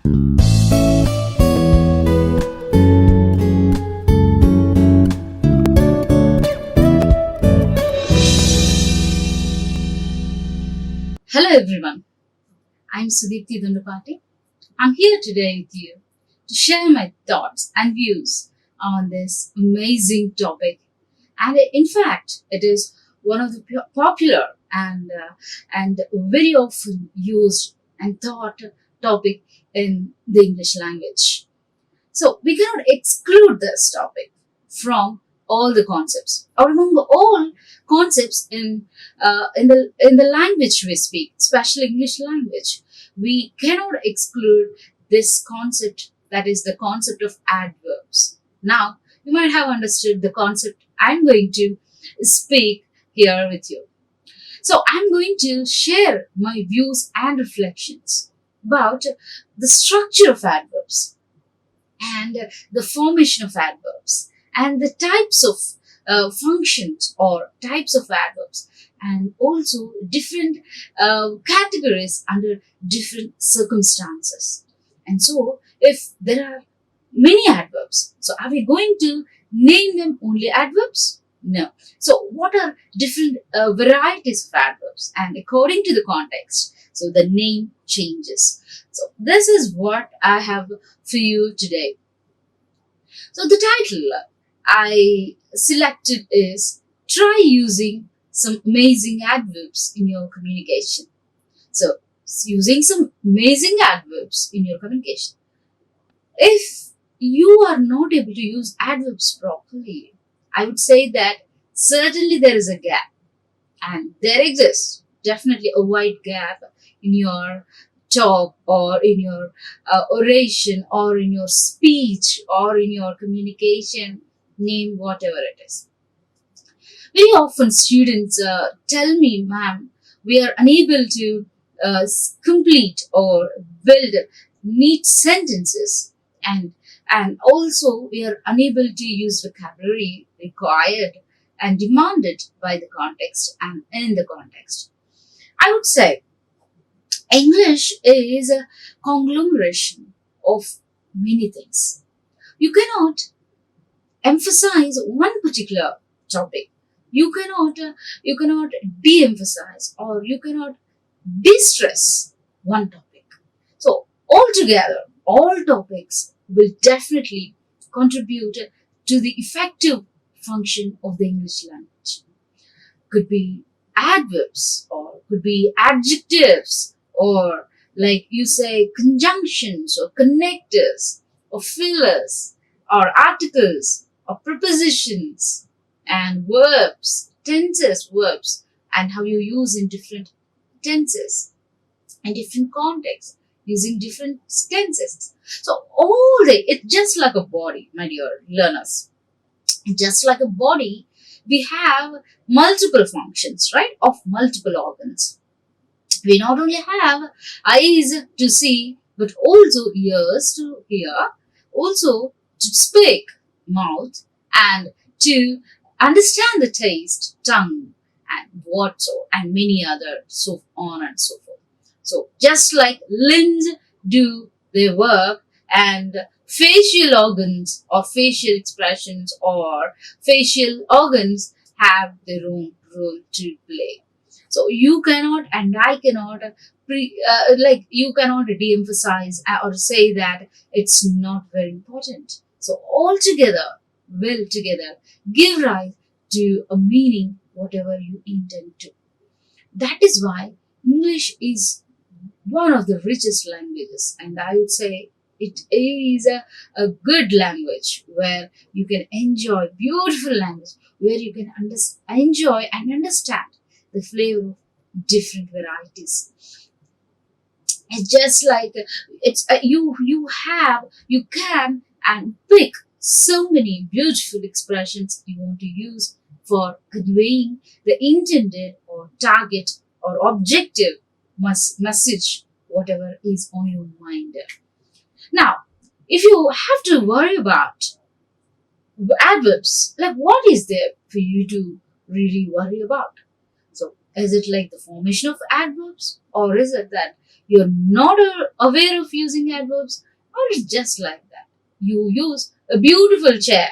Hello everyone, I'm Sudeepthi Dondapati. I'm here today with you to share my thoughts and views on this amazing topic. And in fact, it is one of the popular and very often used and thought topic in the English language. So we cannot exclude this topic from all the concepts or among all concepts in the language we speak, especially English language. We cannot exclude this concept, that is the concept of adverbs. Now you might have understood the concept I'm going to speak here with you. So I'm going to share my views and reflections about the structure of adverbs and the formation of adverbs and the types of functions or types of adverbs, and also different categories under different circumstances. And so if there are many adverbs, so are we going to name them only adverbs? No. So what are different varieties of adverbs, and according to the context, so the name changes. So this is what I have for you today. So the title I selected is Try Using Some Amazing Adverbs in Your Communication. So using some amazing adverbs in your communication. If you are not able to use adverbs properly, I would say that certainly there is a gap, and there exists definitely a wide gap in your talk or in your oration or in your speech or in your communication, name whatever it is. Very often students tell me, ma'am, we are unable to complete or build neat sentences, and also we are unable to use vocabulary required and demanded by the context and in the context. I would say English is a conglomeration of many things. You cannot emphasize one particular topic. You cannot de-emphasize, or you cannot de-stress one topic. So altogether, all topics will definitely contribute to the effective function of the English language. Could be adverbs, or could be adjectives, or like you say conjunctions or connectors or fillers or articles or prepositions and verbs, tenses, verbs, and how you use in different tenses and different contexts, using different tenses. So it's just like a body, my dear learners. Just like a body, we have multiple functions, right, of multiple organs. We not only have eyes to see, but also ears to hear, also to speak, mouth, and to understand the taste, tongue, and and many other, so on and so forth. So just like limbs do their work, and facial organs or facial expressions or facial organs have their own role to play. So you cannot and I cannot you cannot de-emphasize or say that it's not very important. So all together will together give rise to a meaning whatever you intend to. That is why English is one of the richest languages, and I would say it is a good language where you can enjoy beautiful language, where you can enjoy and understand the flavor of different varieties. It's just like you can and pick so many beautiful expressions you want to use for conveying the intended or target or objective message, whatever is on your mind. Now, if you have to worry about adverbs, like what is there for you to really worry about? So Is it like the formation of adverbs? Or is it that you're not aware of using adverbs? Or it's just like that? You use a beautiful chair,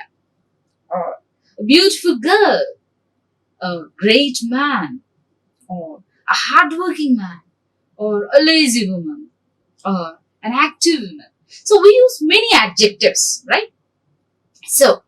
or a beautiful girl, a great man, or a hardworking man, or a lazy woman, or an active woman. So we use many adjectives, right? So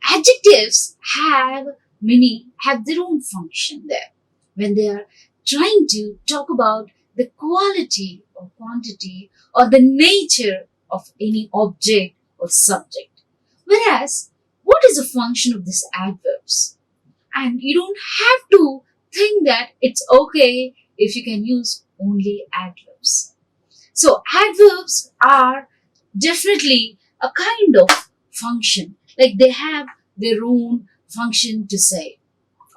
adjectives have their own function there when they are trying to talk about the quality or quantity or the nature of any object or subject. Whereas, what is the function of these adverbs? And you don't have to think that it's okay if you can use only adverbs. So adverbs are definitely a kind of function, like they have their own function to say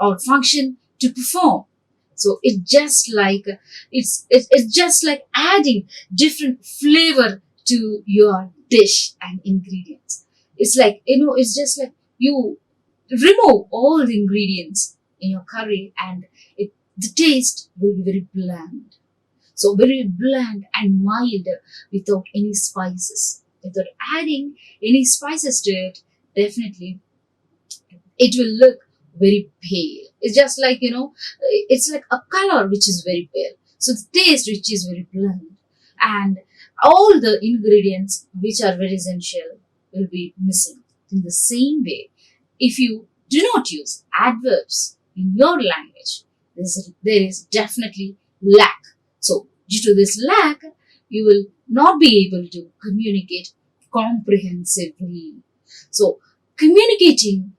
or function to perform. So it's just like adding different flavor to your dish and ingredients. It's like, it's just like you remove all the ingredients in your curry and the taste will be very bland. So very bland and mild without any spices. Without adding any spices to it, definitely it will look very pale. It's just like, it's like a color which is very pale. So the taste which is very bland. And all the ingredients which are very essential will be missing. In the same way, if you do not use adverbs in your language, there is definitely lack. So due to this lack, you will not be able to communicate comprehensively. So communicating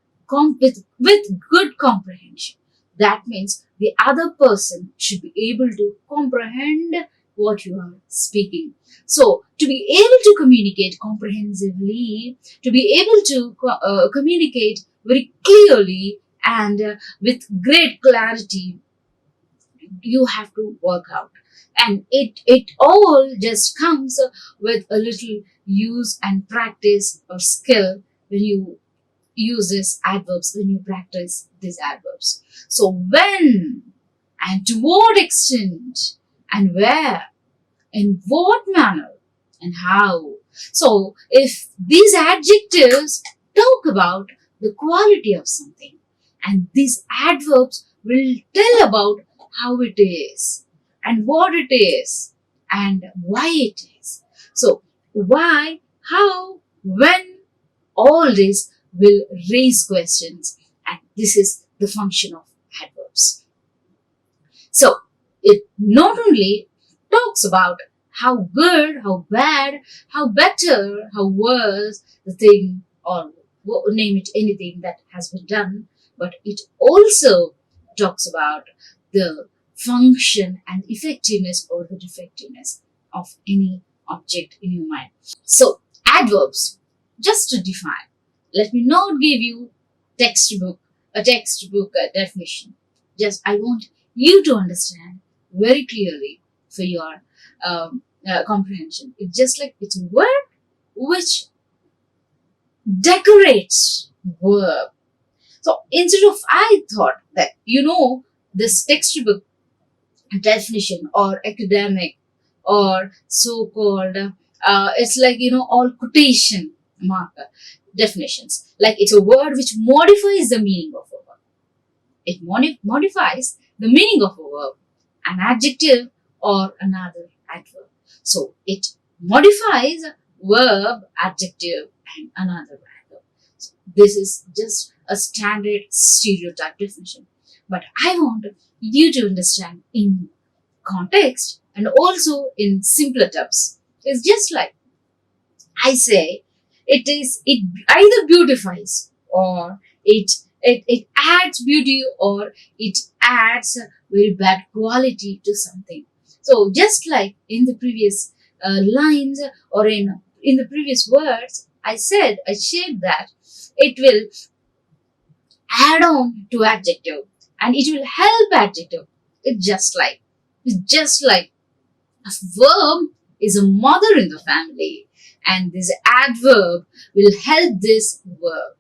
with good comprehension, that means the other person should be able to comprehend what you are speaking. So to be able to communicate comprehensively, to be able to communicate very clearly and with great clarity, you have to work out, and it all just comes with a little use and practice or skill when you use these adverbs, when you practice these adverbs. So when and to what extent and where, in what manner and how. So if these adjectives talk about the quality of something, and these adverbs will tell about how it is and what it is and why it is. So why, how, when, all this will raise questions, and this is the function of adverbs. So it not only talks about how good, how bad, how better, how worse the thing, or name it anything that has been done, but it also talks about the function and effectiveness or the defectiveness of any object in your mind. So adverbs, just to define, let me not give you a textbook definition. Just I want you to understand very clearly for your comprehension. It's just like it's a word which decorates verb. So instead of, I thought that, this textbook definition or academic or so-called, it's like, all quotation marker definitions. Like it's a word which modifies the meaning of a verb. It modifies the meaning of a verb, an adjective or another adverb. So it modifies verb, adjective and another adverb. So this is just a standard stereotype definition. But I want you to understand in context and also in simpler terms. It's just like I say, it either beautifies or it adds beauty or it adds a very bad quality to something. So just like in the previous lines or in the previous words, I shared that it will add on to adjective and it will help adjective. It's just like a verb is a mother in the family, and this adverb will help this verb.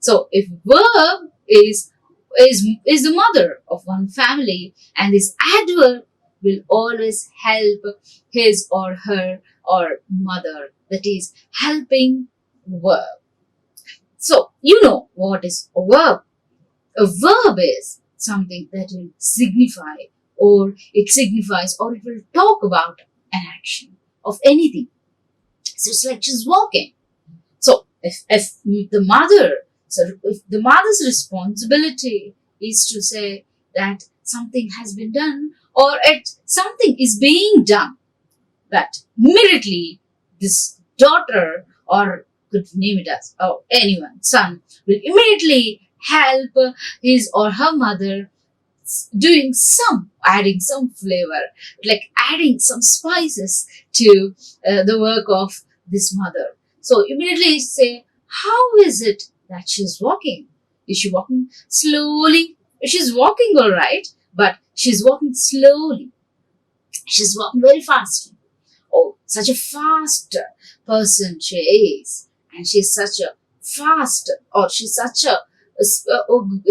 So if verb is is the mother of one family, and this adverb will always help his or her or mother, that is helping verb. So you know what is a verb. A verb is something that will signify, or it signifies, or it will talk about an action of anything. So it's like she's walking. So if the mother, so if the mother's responsibility is to say that something has been done, or something is being done, that immediately this daughter, or could name it as, or anyone, son, will immediately help his or her mother doing adding some flavor, like adding some spices to the work of this mother. So immediately say, how is it that she's walking? Is she walking slowly? She's walking all right, but she's walking slowly. She's walking very fast. Oh, such a fast person she is. And she's such a fast, or she's such a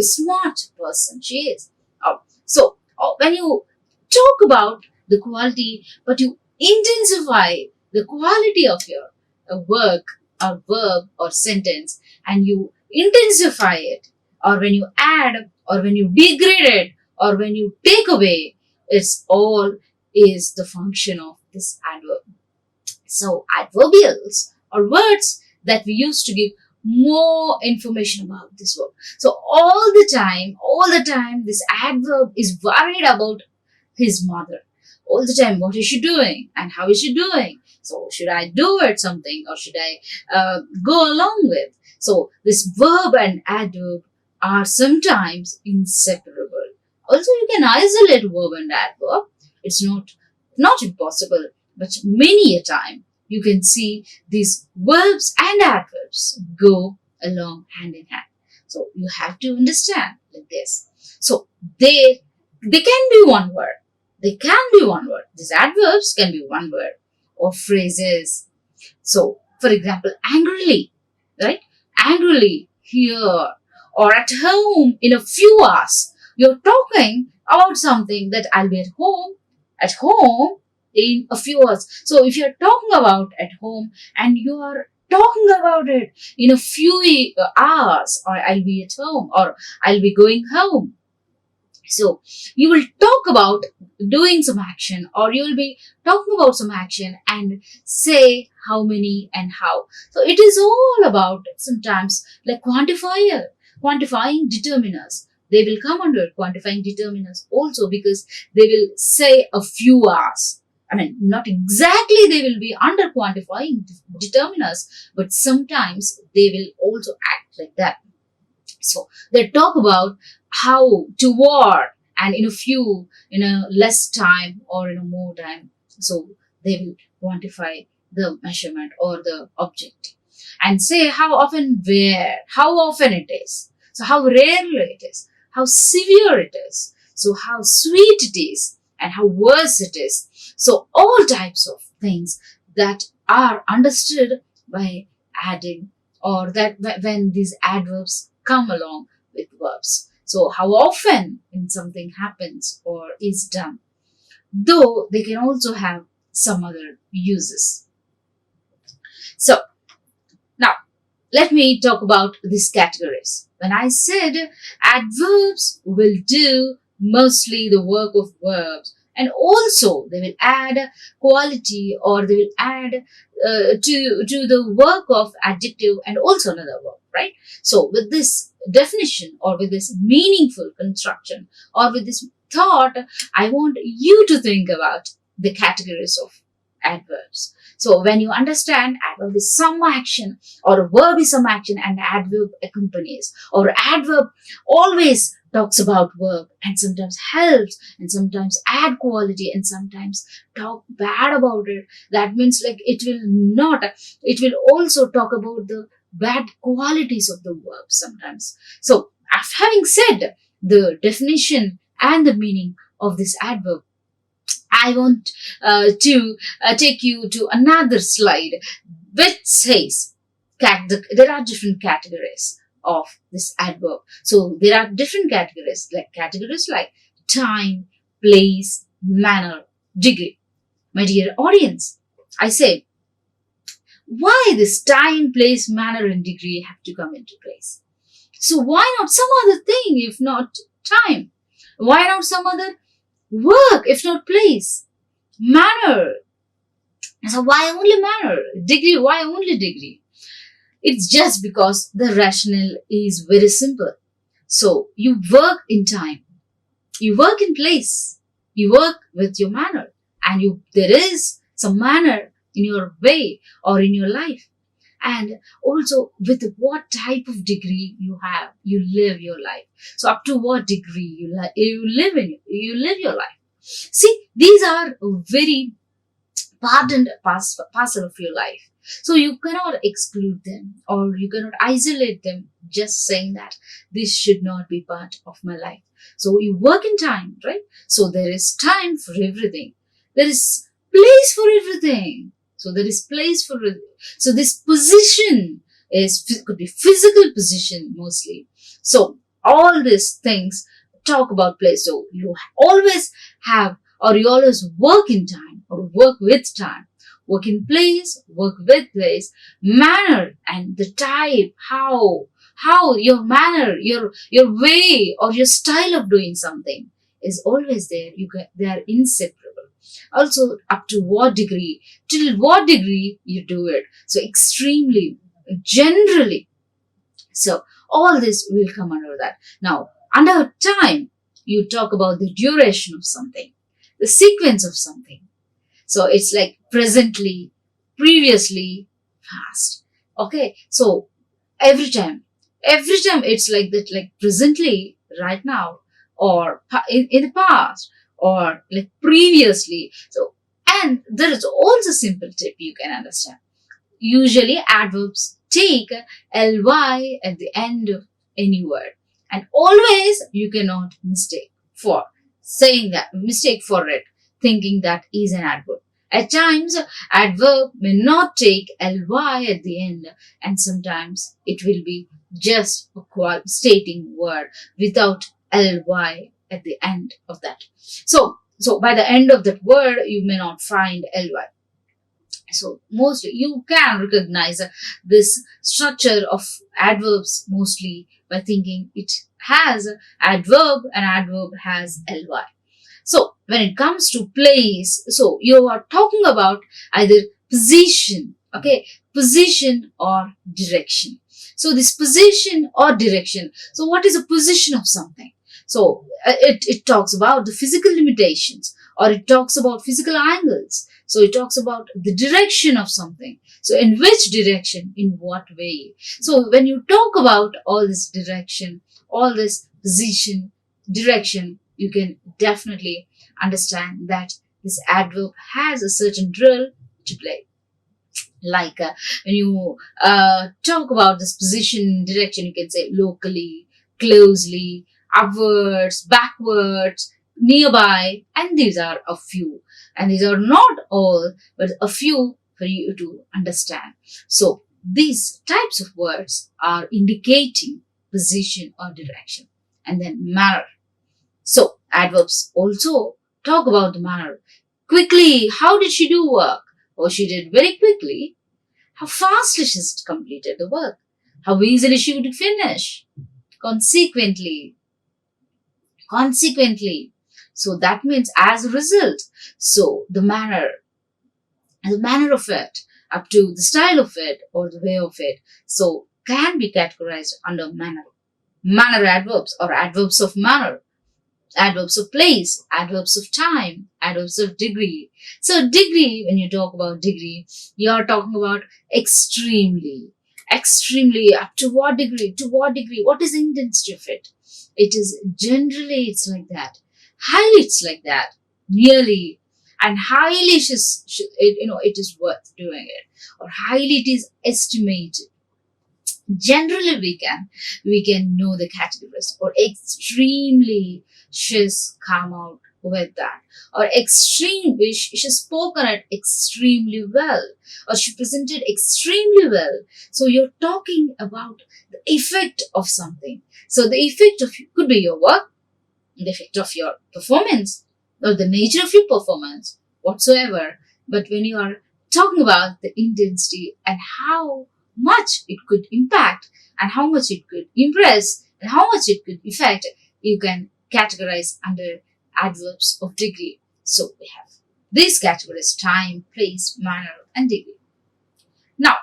smart person she is. So when you talk about the quality, but you intensify the quality of your work or verb or sentence, and you intensify it, or when you add, or when you degrade it, or when you take away, it's all is the function of this adverb. So adverbials are words that we use to give more information about this verb. So all the time, this adverb is worried about his mother. All the time, what is she doing and how is she doing? So should I do it something, or should I go along with? So this verb and adverb are sometimes inseparable. Also, you can isolate verb and adverb. It's not impossible, but many a time you can see these verbs and adverbs go along hand in hand. So you have to understand like this. So they can be one word. They can be one word. These adverbs can be one word, or phrases. So, for example, angrily, right? Angrily here, or at home in a few hours. You're talking about something that I'll be at home in a few hours. So if you're talking about at home and you are talking about it in a few hours, or I'll be at home, or I'll be going home. So you will talk about doing some action, or you will be talking about some action and say how many and how. So it is all about sometimes like quantifying determiners. They will come under quantifying determiners also, because they will say a few hours. I mean, not exactly they will be under quantifying determiners, but sometimes they will also act like that. So they talk about how to war, and in a less time, or in a more time. So they will quantify the measurement or the object, and say how often, where, how often it is. So how rarely it is, how severe it is, so how sweet it is, and how worse it is. So all types of things that are understood by adding, or that when these adverbs come along with verbs. So how often when something happens or is done, though they can also have some other uses. So now let me talk about these categories. When I said adverbs will do mostly the work of verbs, and also they will add quality, or they will add to the work of adjective and also another verb, right? So with this definition, or with this meaningful construction, or with this thought, I want you to think about the categories of adverbs. So when you understand adverb is some action, or a verb is some action, and adverb accompanies, or adverb always talks about verb, and sometimes helps, and sometimes add quality, and sometimes talk bad about it. That means like it will also talk about the bad qualities of the verb sometimes. So after having said the definition and the meaning of this adverb, I want to take you to another slide which says there are different categories of this adverb. So there are different categories like time, place, manner, degree. My dear audience, I say, why this time, place, manner, and degree have to come into place? So why not some other thing if not time? Why not some other work if not place? Manner. So why only manner? Degree, why only degree? It's just because the rationale is very simple. So you work in time, you work in place, you work with your manner, and there is some manner in your way or in your life. And also with what type of degree you have, you live your life. So up to what degree you live your life. See, these are very part and parcel of your life. So you cannot exclude them or you cannot isolate them just saying that this should not be part of my life. So you work in time, right? So there is time for everything. There is place for everything. So there is place for it. So this position could be physical position mostly. So all these things talk about place. So you always have or you always work in time or work with time. Work in place, work with place, manner and the type, how your manner, your way or your style of doing something is always there. They are inseparable. Also, up to what degree, till what degree you do it. So extremely, generally. So all this will come under that. Now, under time, you talk about the duration of something, the sequence of something. So it's like presently, previously, past. Okay. So every time it's like that, like presently, right now, or in the past, or like previously. So, and there is also simple tip you can understand. Usually adverbs take ly at the end of any word, and always you cannot mistake for it, thinking that is an adverb. At times, adverb may not take ly at the end, and sometimes it will be just a stating word without ly at the end of that. So by the end of that word, you may not find ly. So mostly you can recognize this structure of adverbs mostly by thinking it has adverb and adverb has ly. So when it comes to place, so you are talking about either position, okay, position or direction. So this position or direction. So what is a position of something? So it talks about the physical limitations or it talks about physical angles. So it talks about the direction of something. So in which direction, in what way? So when you talk about all this direction, all this position, direction, you can definitely understand that this adverb has a certain role to play. Like when you talk about this position, direction, you can say locally, closely, upwards, backwards, nearby, and these are a few. And these are not all, but a few for you to understand. So these types of words are indicating position or direction. And then manner. So adverbs also talk about the manner. Quickly, how did she do work? Oh, she did very quickly. How fastly she completed the work. How easily she would finish. Consequently. So that means as a result. So the manner of it, up to the style of it or the way of it, so can be categorized under manner. Manner adverbs or adverbs of manner, adverbs of place, adverbs of time, adverbs of degree. So degree, when you talk about degree, you are talking about extremely, up to what degree, what is the intensity of it? It is generally, it's like that. Highly, it's like that. Nearly, and highly, it is worth doing it, or highly, it is estimated. Generally, we can know the categories, or extremely, she's come out with that. Or extreme, she's spoken it extremely well, or she presented extremely well. So you're talking about the effect of something. So the effect of could be your work, the effect of your performance, or the nature of your performance, whatsoever. But when you are talking about the intensity and how much it could impact and how much it could impress and how much it could affect, you can categorize under adverbs of degree. So we have these categories: time, place, manner, and degree. Now,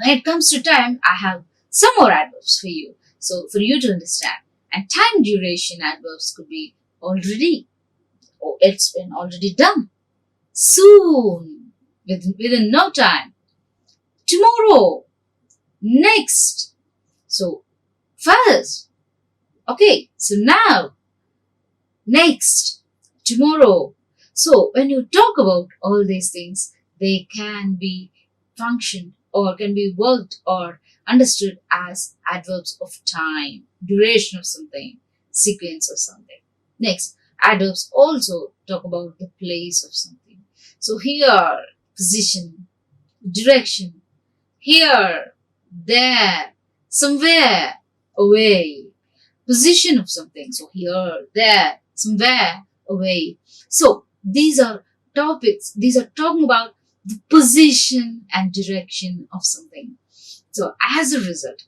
when it comes to time, I have some more adverbs for you. So for you to understand. And time duration adverbs could be already, or it's been already done, soon, within no time, tomorrow, next. So first, okay, so now, next, tomorrow. So when you talk about all these things, they can be functioned or can be worked or understood as adverbs of time, duration of something, sequence of something. Next, adverbs also talk about the place of something. So here, position, direction, here, there, somewhere, away, position of something. So here, there, somewhere, away. So these are topics, these are talking about the position and direction of something. So as a result,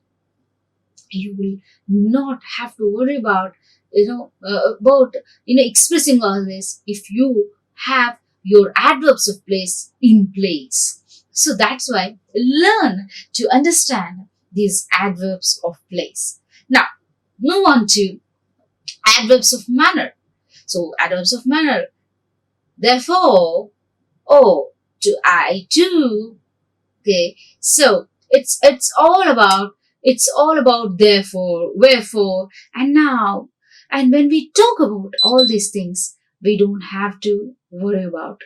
you will not have to worry about expressing all this if you have your adverbs of place in place. So that's why learn to understand these adverbs of place. Now move on to adverbs of manner. So adverbs of manner, therefore, oh, to, I, to. Okay, so it's all about therefore, wherefore, and now. And when we talk about all these things, we don't have to worry about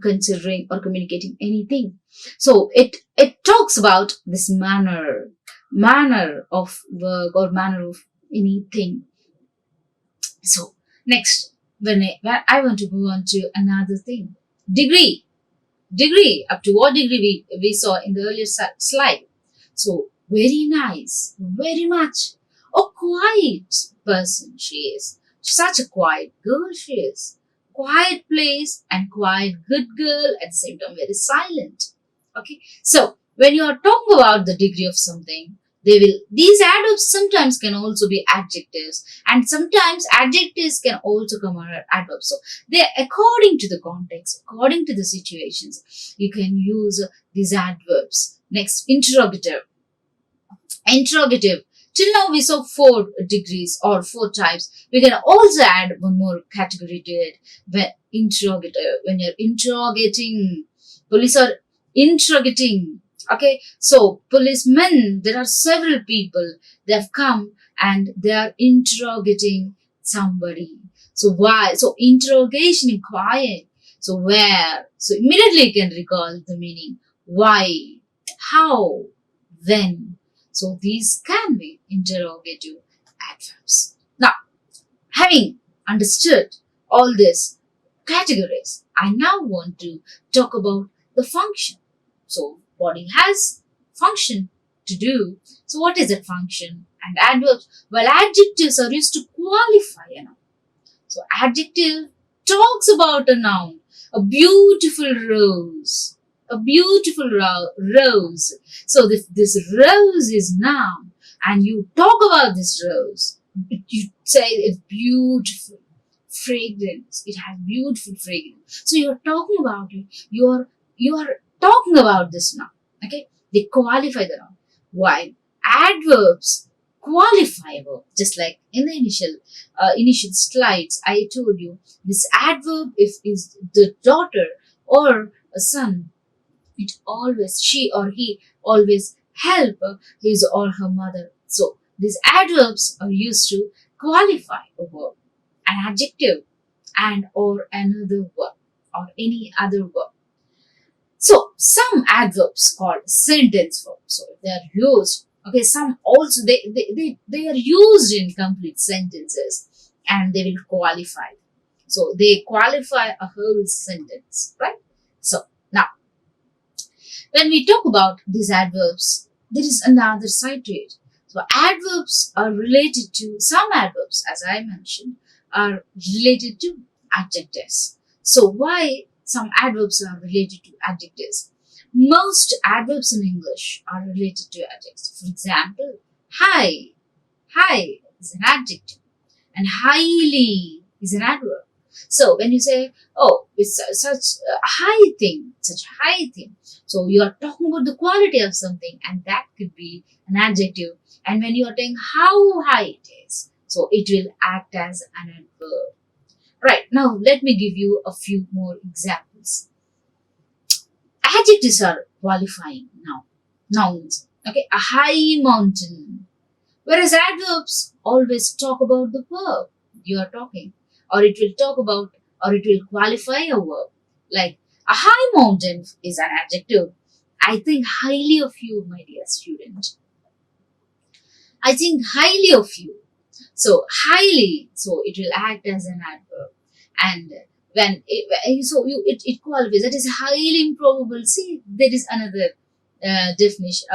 considering or communicating anything. So it talks about this manner of work or manner of anything. So next, when I want to go on to another thing, degree. Degree, up to what degree we saw in the earlier slide. So very nice, very much. A quiet person she is. Such a quiet girl she is. Quiet place and quiet good girl at the same time, very silent. Okay, so when you are talking about the degree of something, these adverbs sometimes can also be adjectives, and sometimes adjectives can also come under adverbs. So they, according to the context, according to the situations, you can use these adverbs. Next, interrogative. Interrogative. Till now we saw 4 degrees or 4 types. We can also add one more category to it. When interrogative, when you're interrogating, police are interrogating. Okay, so policemen, there are several people, they have come and they are interrogating somebody. So why? So interrogation, inquiry. So where? So immediately you can recall the meaning. Why? How? When? So these can be interrogative adverbs. Now, having understood all these categories, I now want to talk about the function. So body has function to do. So what is that function? And adverbs, well, adjectives are used to qualify a noun. So adjective talks about a noun, a beautiful rose, a beautiful rose. So this rose is noun, and you talk about this rose, you say it's beautiful, fragrance. It has beautiful fragrance. So you're talking about it. You are talking about this noun. Okay, they qualify the noun. While adverbs qualify a verb, just like in the initial slides, I told you this adverb is the daughter or a son. It always, she or he always help his or her mother. So these adverbs are used to qualify a verb, an adjective, and or another verb or any other verb. So some adverbs called sentence verbs. So they are used. Okay, some also they are used in complete sentences. and they will qualify. So they qualify a whole sentence, right? So now, when we talk about these adverbs, there is another side to it. So adverbs are related to, some adverbs, as I mentioned, are related to adjectives. So why some adverbs are related to adjectives? Most adverbs in English are related to adjectives. For example, high. High is an adjective and highly is an adverb. So when you say, oh, it's such a high thing, such a high thing. So you are talking about the quality of something, and that could be an adjective. And when you are saying how high it is, so it will act as an adverb. Right, now let me give you a few more examples. Adjectives are qualifying now. Nouns. Okay, a high mountain. Whereas adverbs always talk about the verb you are talking, or it will talk about, or it will qualify a verb. Like a high mountain is an adjective. I think highly of you, my dear student. I think highly of you. So highly, so it will act as an adverb. And when it qualifies, that is highly improbable. See, there is another definition,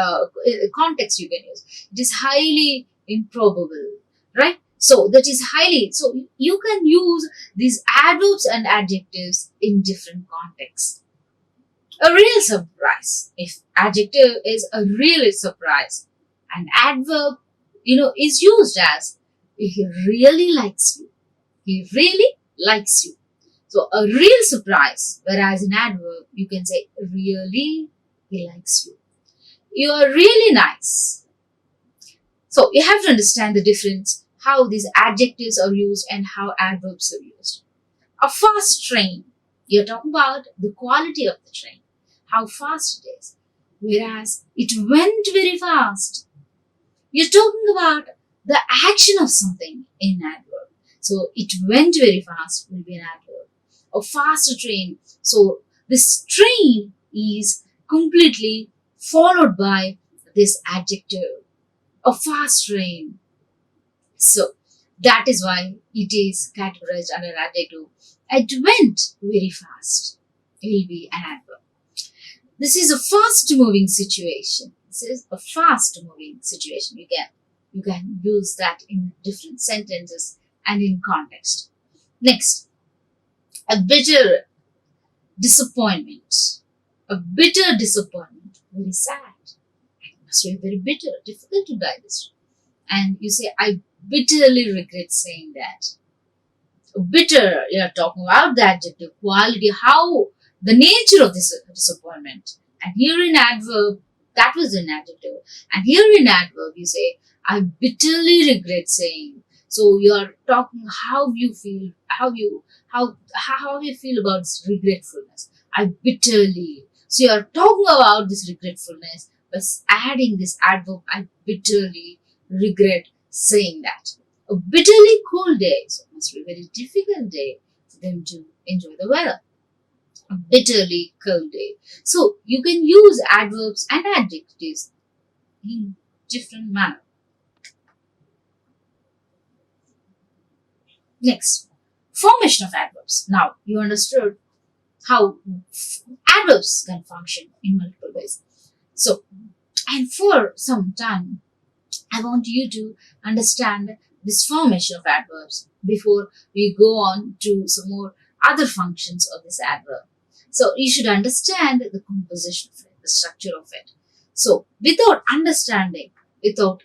context you can use. It is highly improbable, right? So that is highly. So you can use these adverbs and adjectives in different contexts. A real surprise. If adjective is a real surprise, and adverb, is used as he really likes you. He really likes you. So a real surprise, whereas in adverb you can say really he likes you. You are really nice. So you have to understand the difference, how these adjectives are used and how adverbs are used. A fast train, you're talking about the quality of the train, how fast it is. Whereas it went very fast. You're talking about the action of something in adverb. So it went very fast will be an adverb. A faster train. So this train is completely followed by this adjective. A fast train. So that is why it is categorized under adjective. It went very fast. It will be an adverb. This is a fast moving situation. This is a fast moving situation. You can use that in different sentences and in context. Next, a bitter disappointment. A bitter disappointment. Very sad. It must be very bitter, difficult to digest. And you say, I bitterly regret saying that. Bitter, you are talking about the adjective, quality, how, the nature of this disappointment. And here in adverb, that was an adjective. And here in adverb, you say, I bitterly regret saying. So you are talking how you feel, how you feel about this regretfulness. I bitterly. So you are talking about this regretfulness by adding this adverb, I bitterly regret saying that. A bitterly cold day, so it must be a very difficult day for them to enjoy the weather. A bitterly cold day. So you can use adverbs and adjectives in different manner. Next, formation of adverbs. Now you understood how adverbs can function in multiple ways. So, and for some time, I want you to understand this formation of adverbs before we go on to some more other functions of this adverb. So you should understand the composition of it, the structure of it. So without understanding, without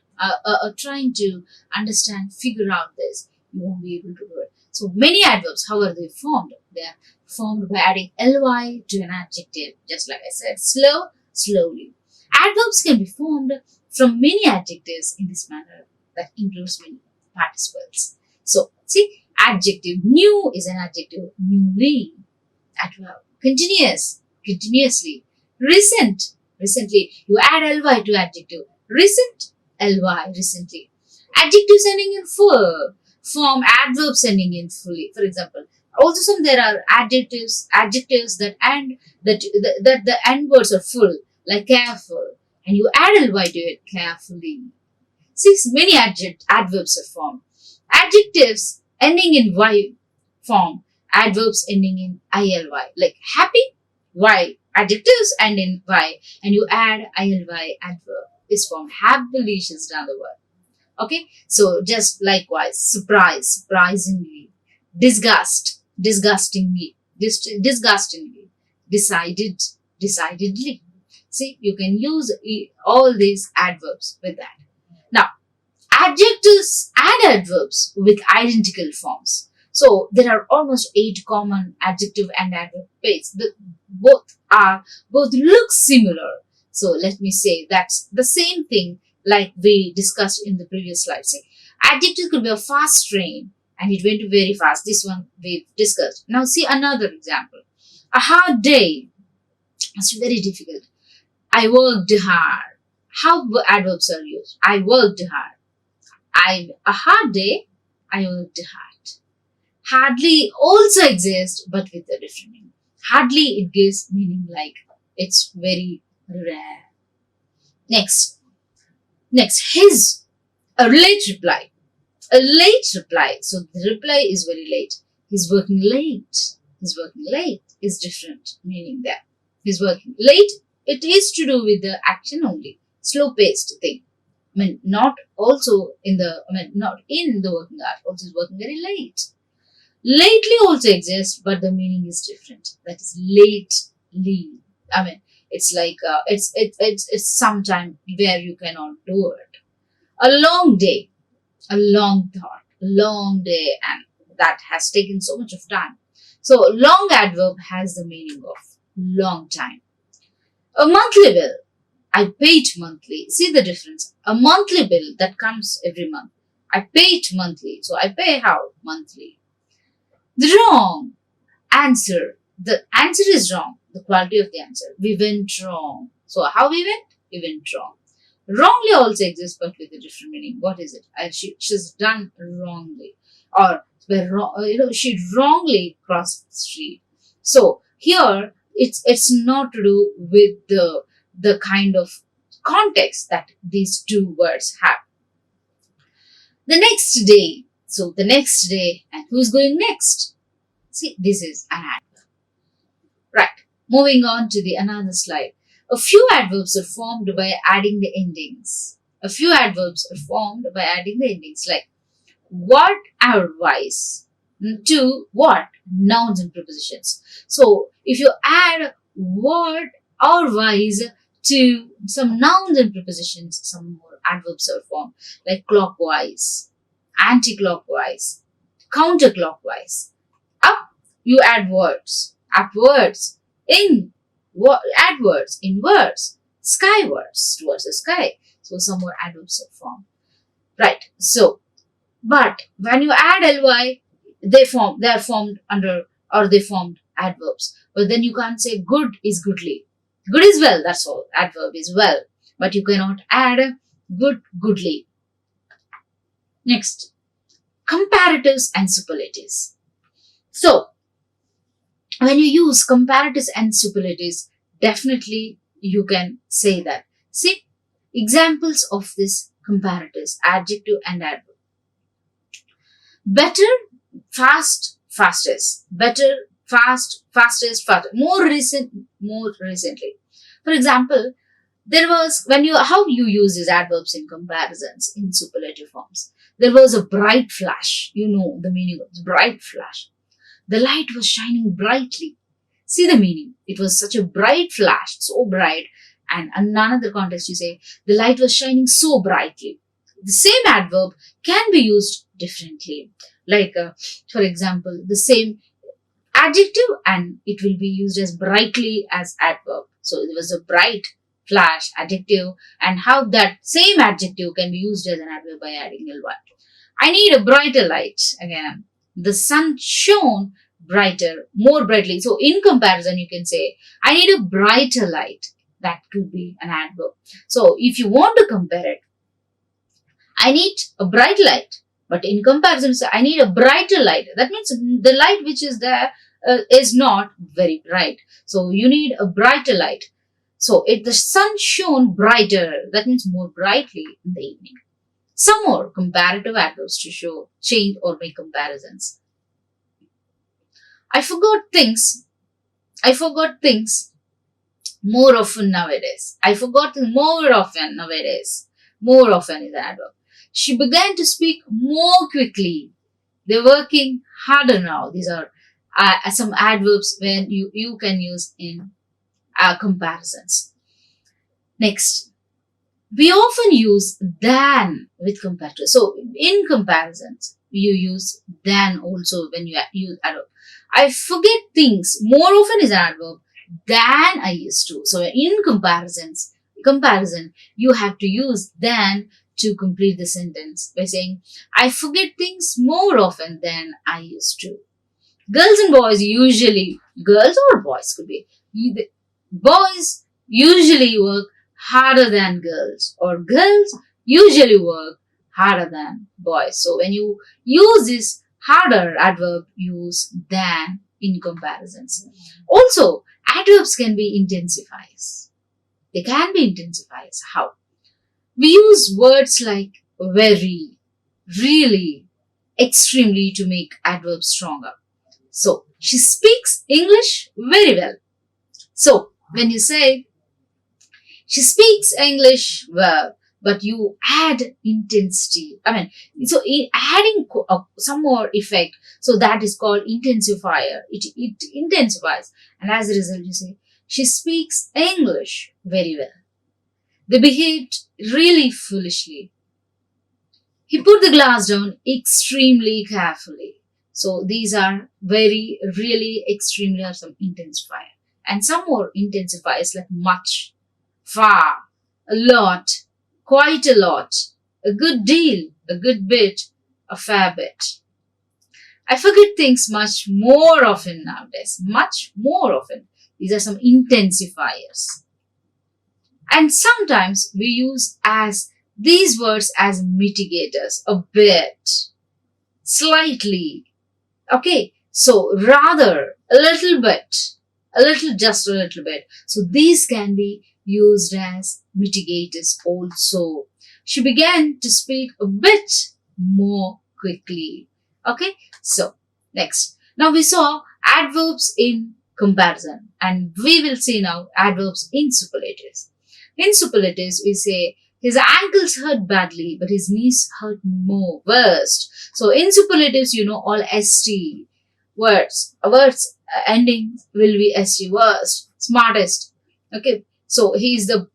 trying to understand, figure out this, you won't be able to do it. So many adverbs, how are they formed? They are formed by adding ly to an adjective, just like I said, slow, slowly. Adverbs can be formed from many adjectives in this manner that includes many participles. So see, adjective new is an adjective newly. Adverb continuous, continuously. Recent, recently. You add ly to adjective. Recent, ly, recently. Adjectives ending in full form adverbs ending in fully. For example, also there are adjectives that end that the end words are full, like careful, and you add ly to it, carefully. See, many adverbs are formed. Adjectives ending in Y form adverbs ending in ILY, like happy, Y. Adjectives end in Y, and you add ILY adverb is formed. Happily she's done the work. Okay, so just likewise, surprise, surprisingly, disgust, disgustingly, disgustingly, decided, decidedly. See, you can use all these adverbs with that. Now, adjectives and adverbs with identical forms. So there are almost 8 common adjective and adverb pairs. Both look similar. So let me say that's the same thing like we discussed in the previous slide. See, adjective could be a fast train and it went very fast. This one we've discussed. Now see another example. A hard day. It's very difficult. I worked hard. How adverbs are used? I worked hard. A hard day, I worked hard. Hardly also exists, but with a different meaning. Hardly it gives meaning like it's very rare. Next, his, a late reply. A late reply. So the reply is very late. He's working late. He's working late is different meaning there. He's working late. It is to do with the action only. Slow paced thing. Not in the working hour. Also is working very late. Lately also exists, but the meaning is different. That is lately. It's like it's sometime where you cannot do it. A long day, a long thought, a long day, and that has taken so much of time. So long adverb has the meaning of long time. A monthly bill. I paid monthly. See the difference. A monthly bill that comes every month. I paid monthly. So I pay how? Monthly. The wrong answer. The answer is wrong. The quality of the answer. We went wrong. So how we went? We went wrong. Wrongly also exists but with a different meaning. What is it? She's done wrongly. Or she wrongly crossed the street. So here it's not to do with the kind of context that these two words have. The next day. So the next day, and who's going next? See, this is an adverb. Right. Moving on to the another slide. A few adverbs are formed by adding the endings. A few adverbs are formed by adding the endings, like what advice to what nouns and prepositions. So if you add what or wise to some nouns and prepositions, some more adverbs are formed, like clockwise, anti-clockwise, counterclockwise. Up, you add words, upwards, in, add words, inwards, skywards, towards the sky. So some more adverbs are formed. Right. So, but when you add ly, they are formed under, or they formed adverbs. But then you can't say good is goodly. Good is well, that's all. Adverb is well. But you cannot add good, goodly. Next, comparatives and superlatives. So, when you use comparatives and superlatives, definitely you can say that. See, examples of this comparatives, adjective and adverb. Better, fast, fastest. Better, fast, fastest, faster. More recently. For example, there was, how you use these adverbs in comparisons in superlative forms. There was a bright flash. You know the meaning of bright flash. The light was shining brightly. See the meaning. It was such a bright flash, so bright. And in another context, you say, the light was shining so brightly. The same adverb can be used differently. Like, for example, the same adjective and it will be used as brightly as adverb. So it was a bright flash adjective, and how that same adjective can be used as an adverb by adding ly. I need a brighter light. Again, the sun shone brighter, more brightly. So in comparison, you can say, I need a brighter light. That could be an adverb. So if you want to compare it, I need a bright light. But in comparison, so I need a brighter light. That means the light which is there is not very bright. So you need a brighter light. So if the sun shone brighter, that means more brightly in the evening. Some more comparative adverbs to show change or make comparisons. I forgot things. I forgot things more often nowadays. I forgot more often nowadays. More often is an adverb. She began to speak more quickly. They're working harder now. These are some adverbs when you can use in comparisons. Next, we often use than with comparative. So in comparisons, you use than also when you use adverb. I forget things more often is an adverb than I used to. So in comparison, you have to use than to complete the sentence by saying, I forget things more often than I used to. Girls and boys usually, girls or boys could be, boys usually work harder than girls, or girls usually work harder than boys. So when you use this harder adverb, use than in comparisons. Also, adverbs can be intensifiers. They can be intensifiers. How? We use words like very, really, extremely to make adverbs stronger. So, she speaks English very well. So, when you say, she speaks English well, but you add intensity. So adding some more effect. So that is called intensifier. It intensifies. And as a result, you say, she speaks English very well. They behaved really foolishly. He put the glass down extremely carefully. So these are very, really, extremely are some intensifier. And some more intensifiers like much, far, a lot, quite a lot, a good deal, a good bit, a fair bit. I forget things much more often nowadays. Much more often. These are some intensifiers. And sometimes we use these words as mitigators, a bit, slightly. Okay, so rather, a little bit, just a little bit. So these can be used as mitigators also. She began to speak a bit more quickly. Okay, so next. Now we saw adverbs in comparison, and we will see now adverbs in superlatives. In superlatives, we say his ankles hurt badly, but his knees hurt more, worst. So in superlatives, all st words ending will be st, worst, smartest. Okay, so he's the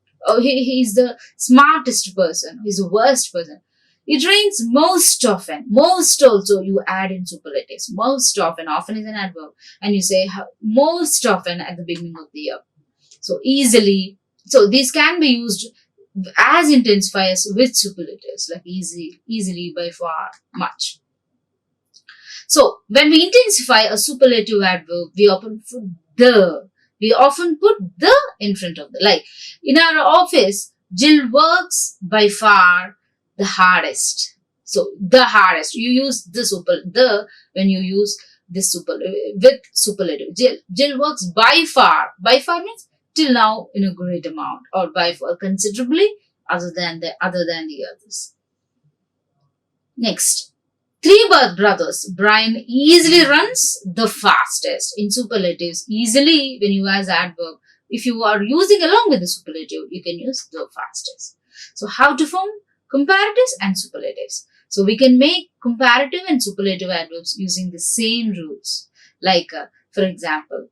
smartest person. He's the worst person. It rains most often. Most also you add in superlatives. Most often. Often is an adverb. And you say most often at the beginning of the year. So easily. So these can be used as intensifiers with superlatives. Like easily, by far, much. So when we intensify a superlative adverb, we often put the. We often put the in front of the. Like in our office, Jill works by far the hardest. So the hardest. You use the when you use this with superlative. Jill works by far. By far means till now in a great amount, or by far considerably other than the others. Next. 3 brothers. Brian easily runs the fastest. In superlatives, easily, when you use adverb, if you are using along with the superlative, you can use the fastest. So how to form comparatives and superlatives? So we can make comparative and superlative adverbs using the same rules. Like, for example,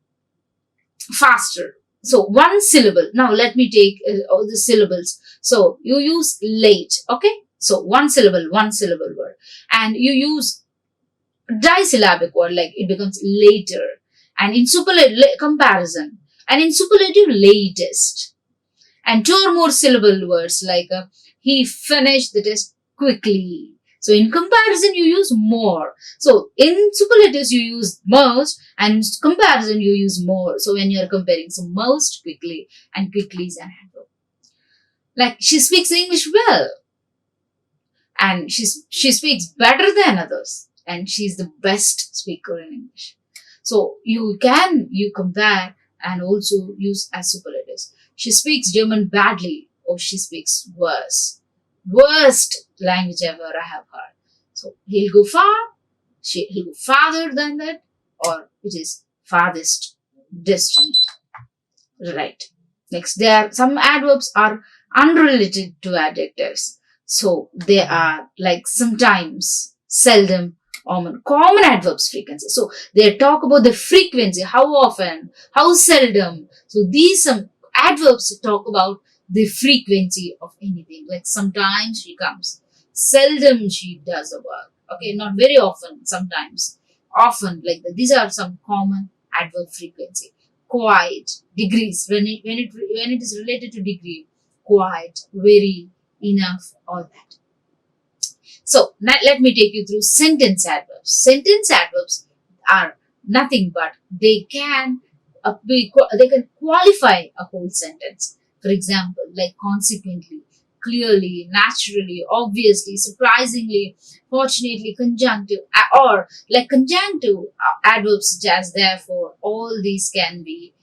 faster. So 1 syllable. Now let me take all the syllables. So you use late. Okay. So 1 syllable word. And you use disyllabic word, like it becomes later. And in superlative, comparison. And in superlative, latest. And 2 or more syllable words, like he finished the test quickly. So in comparison, you use more. So in superlatives, you use most, and in comparison, you use more. So when you are comparing, so most, quickly, and quickly is an adverb. Like she speaks English well. And she speaks better than others, and she's the best speaker in English. So you compare and also use as superlatives. She speaks German badly, or she speaks worse. Worst language ever I have heard. So he'll go far, he'll go farther than that, or it is farthest destiny. Right. Next, there some adverbs are unrelated to adjectives. So they are like sometimes, seldom, common adverbs frequency. So they talk about the frequency, how often, how seldom. So these some adverbs talk about the frequency of anything. Like sometimes she comes, seldom she does the work. Okay, not very often, sometimes. Often, like that. These are some common adverb frequency. Quite, degrees, when it is related to degree, quite, very, enough, all that. So now let me take you through sentence adverbs. Sentence adverbs are nothing but they can qualify a whole sentence. For example, like consequently, clearly, naturally, obviously, surprisingly, fortunately, conjunctive, or like conjunctive adverbs such as therefore. All these can be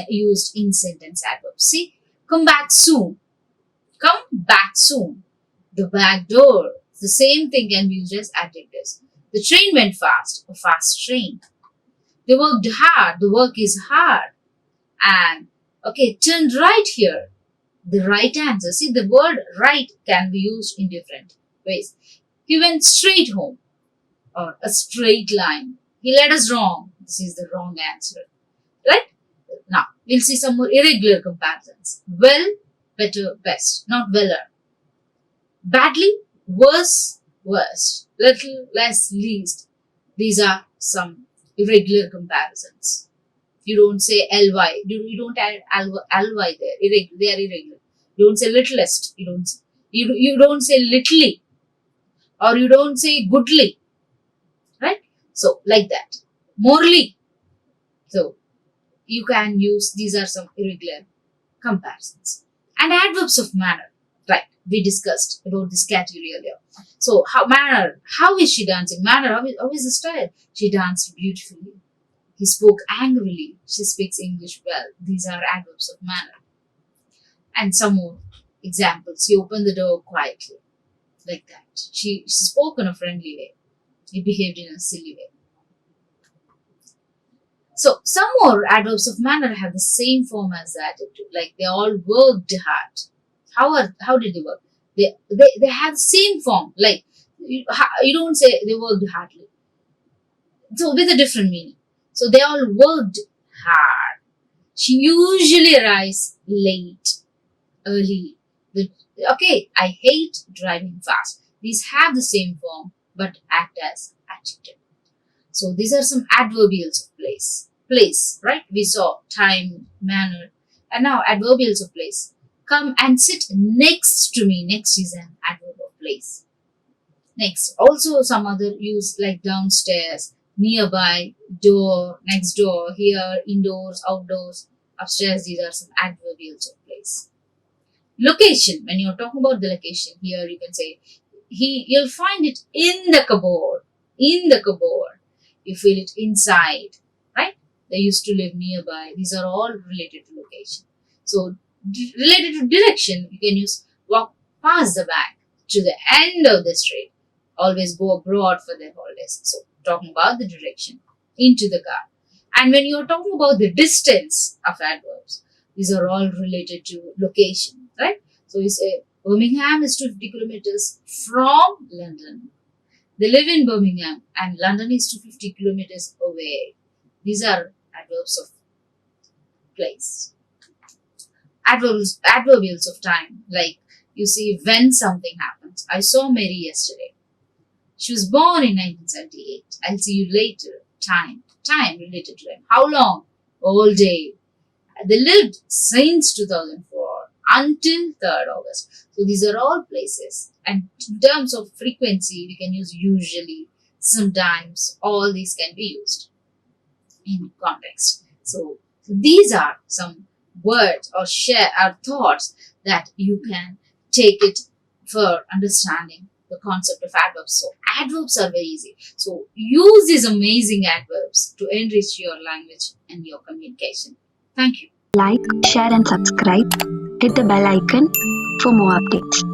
used in sentence adverbs. See, come back soon. Come back soon. The back door. The same thing can be used as adjectives. The train went fast. A fast train. They worked hard. The work is hard. And okay, turn right here. The right answer. See, the word right can be used in different ways. He went straight home, or a straight line. He led us wrong. This is the wrong answer. Right? Now, we'll see some more irregular comparisons. Well, better, best, not weller. Badly, worse, worst. Little, less, least. These are some irregular comparisons. You don't say ly. You don't add ly there. They are irregular. You don't say littlest. You don't say littlely, or you don't say goodly. Right? So like that. Morely. So you can use, these are some irregular comparisons. And adverbs of manner. Right? We discussed about this category earlier. So how is she dancing? Manner, how is the style? She danced beautifully. He spoke angrily. She speaks English well. These are adverbs of manner. And some more examples. He opened the door quietly. Like that. She spoke in a friendly way. He behaved in a silly way. So some more adverbs of manner have the same form as the adjective. Like they all worked hard. How did they work? They have the same form. Like you don't say they worked hardly. So with a different meaning. So they all worked hard. She usually arrives late, early. Okay, I hate driving fast. These have the same form but act as adjective. So these are some adverbials of place. Place, right? We saw time, manner, and now adverbials of place. Come and sit next to me. Next is an adverb of place. Next, also some other use like downstairs, nearby, door, next door, here, indoors, outdoors, upstairs. These are some adverbials of place. Location, when you're talking about the location, here you can say, you'll find it in the cupboard. In the cupboard. You feel it inside, right? They used to live nearby. These are all related to location. So, related to direction, you can use walk past the bank to the end of the street. Always go abroad for their holidays. So, talking about the direction, into the car. And when you're talking about the distance of adverbs, these are all related to location, right? So, you say, Birmingham is 250 kilometers from London. They live in Birmingham and London is 250 kilometers away. These are adverbs of place. Adverbials of time, like you see when something happens. I saw Mary yesterday. She was born in 1978. I'll see you later. Time related to time. How long? All day. They lived since 2004 until 3rd August. So these are all places. And in terms of frequency, we can use usually, sometimes. All these can be used in context. So these are some words or thoughts that you can take it for understanding the concept of adverbs. So adverbs are very easy. So use these amazing adverbs to enrich your language and your communication. Thank you. Like, share and subscribe. Hit the bell icon for more updates.